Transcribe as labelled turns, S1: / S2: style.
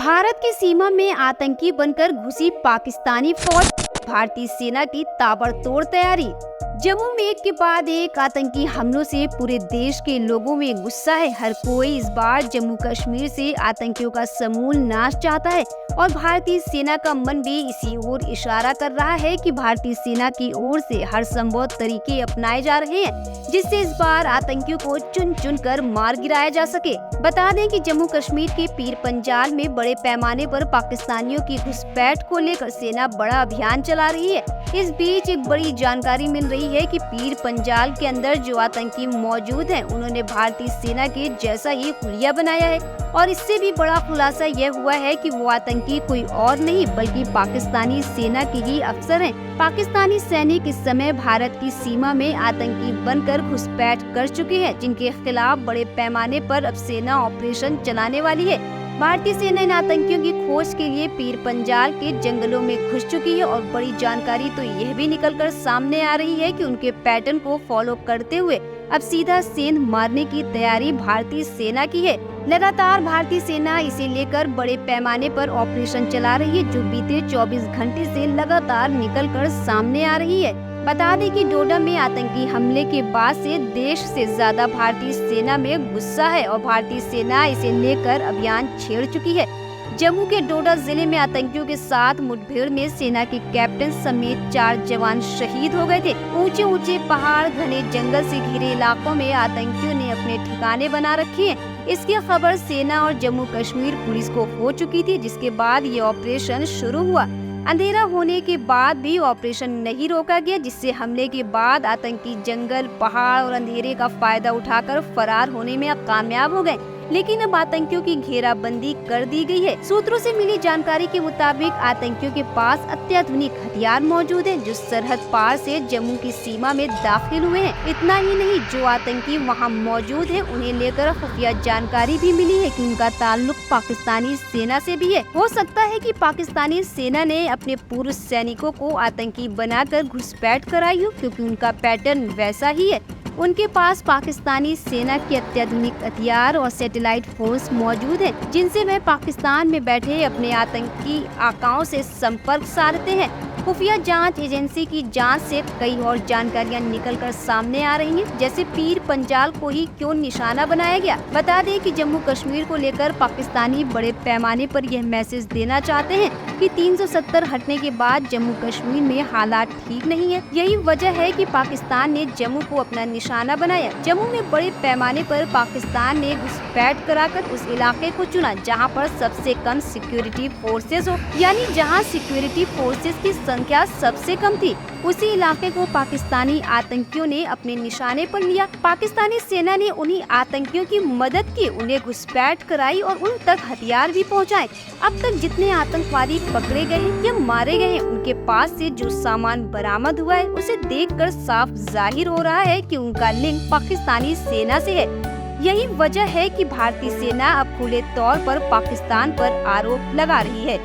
S1: भारत की सीमा में आतंकी बनकर घुसी पाकिस्तानी फौज, भारतीय सेना की ताबड़तोड़ तैयारी। जम्मू में एक के बाद एक आतंकी हमलों से पूरे देश के लोगों में गुस्सा है। हर कोई इस बार जम्मू कश्मीर से आतंकियों का समूल नाश चाहता है और भारतीय सेना का मन भी इसी ओर इशारा कर रहा है कि भारतीय सेना की ओर से हर संभव तरीके अपनाए जा रहे हैं जिससे इस बार आतंकियों को चुन चुन कर मार गिराया जा सके। बता दें कि जम्मू कश्मीर के पीर पंजाल में बड़े पैमाने पर पाकिस्तानियों की घुसपैठ को लेकर सेना बड़ा अभियान चला रही है। इस बीच एक बड़ी जानकारी मिल रही है कि पीर पंजाल के अंदर जो आतंकी मौजूद हैं, उन्होंने भारतीय सेना के जैसा ही हुलिया बनाया है और इससे भी बड़ा खुलासा यह हुआ है कि वो आतंकी कोई और नहीं बल्कि पाकिस्तानी सेना के ही अफसर हैं। पाकिस्तानी सैनिक इस समय भारत की सीमा में आतंकी बनकर घुसपैठ कर चुके हैं, जिनके खिलाफ बड़े पैमाने पर अब सेना ऑपरेशन चलाने वाली है। भारतीय सेना इन आतंकियों की खोज के लिए पीर पंजाल के जंगलों में घुस चुकी है और बड़ी जानकारी तो यह भी निकलकर सामने आ रही है कि उनके पैटर्न को फॉलो करते हुए अब सीधा सेंध मारने की तैयारी भारतीय सेना की है। लगातार भारतीय सेना इसे लेकर बड़े पैमाने पर ऑपरेशन चला रही है, जो बीते 24 घंटे से लगातार निकलकर सामने आ रही है। बता दें कि डोडा में आतंकी हमले के बाद से देश से ज्यादा भारतीय सेना में गुस्सा है और भारतीय सेना इसे लेकर अभियान छेड़ चुकी है। जम्मू के डोडा जिले में आतंकियों के साथ मुठभेड़ में सेना के कैप्टन समेत 4 जवान शहीद हो गए थे। ऊंचे ऊंचे पहाड़, घने जंगल से घिरे इलाकों में आतंकियों ने अपने ठिकाने बना रखे हैं। इसकी खबर सेना और जम्मू कश्मीर पुलिस को हो चुकी थी, जिसके बाद ये ऑपरेशन शुरू हुआ। अंधेरा होने के बाद भी ऑपरेशन नहीं रोका गया, जिससे हमले के बाद आतंकी जंगल, पहाड़ और अंधेरे का फायदा उठाकर फरार होने में कामयाब हो गए। लेकिन अब आतंकियों की घेराबंदी कर दी गई है। सूत्रों से मिली जानकारी के मुताबिक आतंकियों के पास अत्याधुनिक हथियार मौजूद हैं, जो सरहद पार से जम्मू की सीमा में दाखिल हुए हैं। इतना ही नहीं, जो आतंकी वहां मौजूद हैं, उन्हें लेकर खुफिया जानकारी भी मिली है कि उनका ताल्लुक पाकिस्तानी सेना से भी है। हो सकता है कि पाकिस्तानी सेना ने अपने पूर्व सैनिकों को आतंकी बनाकर घुसपैठ कराई हो, क्योंकि उनका पैटर्न वैसा ही है। उनके पास पाकिस्तानी सेना के अत्याधुनिक हथियार और सैटेलाइट फोर्स मौजूद है, जिनसे वह पाकिस्तान में बैठे अपने आतंकी आकाओं से संपर्क साधते हैं। खुफिया जांच एजेंसी की जांच से कई और जानकारियां निकलकर सामने आ रही हैं, जैसे पीर पंजाल को ही क्यों निशाना बनाया गया। बता दें कि जम्मू कश्मीर को लेकर पाकिस्तानी बड़े पैमाने पर यह मैसेज देना चाहते हैं कि 370 हटने के बाद जम्मू कश्मीर में हालात ठीक नहीं है। यही वजह है कि पाकिस्तान ने जम्मू को अपना निशाना बनाया। जम्मू में बड़े पैमाने पर पाकिस्तान ने घुसपैठ कराकर उस इलाके को चुना जहां पर सबसे कम सिक्योरिटी फोर्सेज हो, यानी जहां सिक्योरिटी फोर्सेज की संख्या सबसे कम थी। उसी इलाके को पाकिस्तानी आतंकियों ने अपने निशाने पर लिया। पाकिस्तानी सेना ने उन्हीं आतंकियों की मदद की, उन्हें घुसपैठ कराई और उन तक हथियार भी पहुंचाए। अब तक जितने आतंकवादी पकड़े गए या मारे गए, उनके पास से जो सामान बरामद हुआ है, उसे देखकर साफ जाहिर हो रहा है कि उनका लिंक पाकिस्तानी सेना से है। यही वजह है कि भारतीय सेना अब खुले तौर पर पाकिस्तान पर आरोप लगा रही है।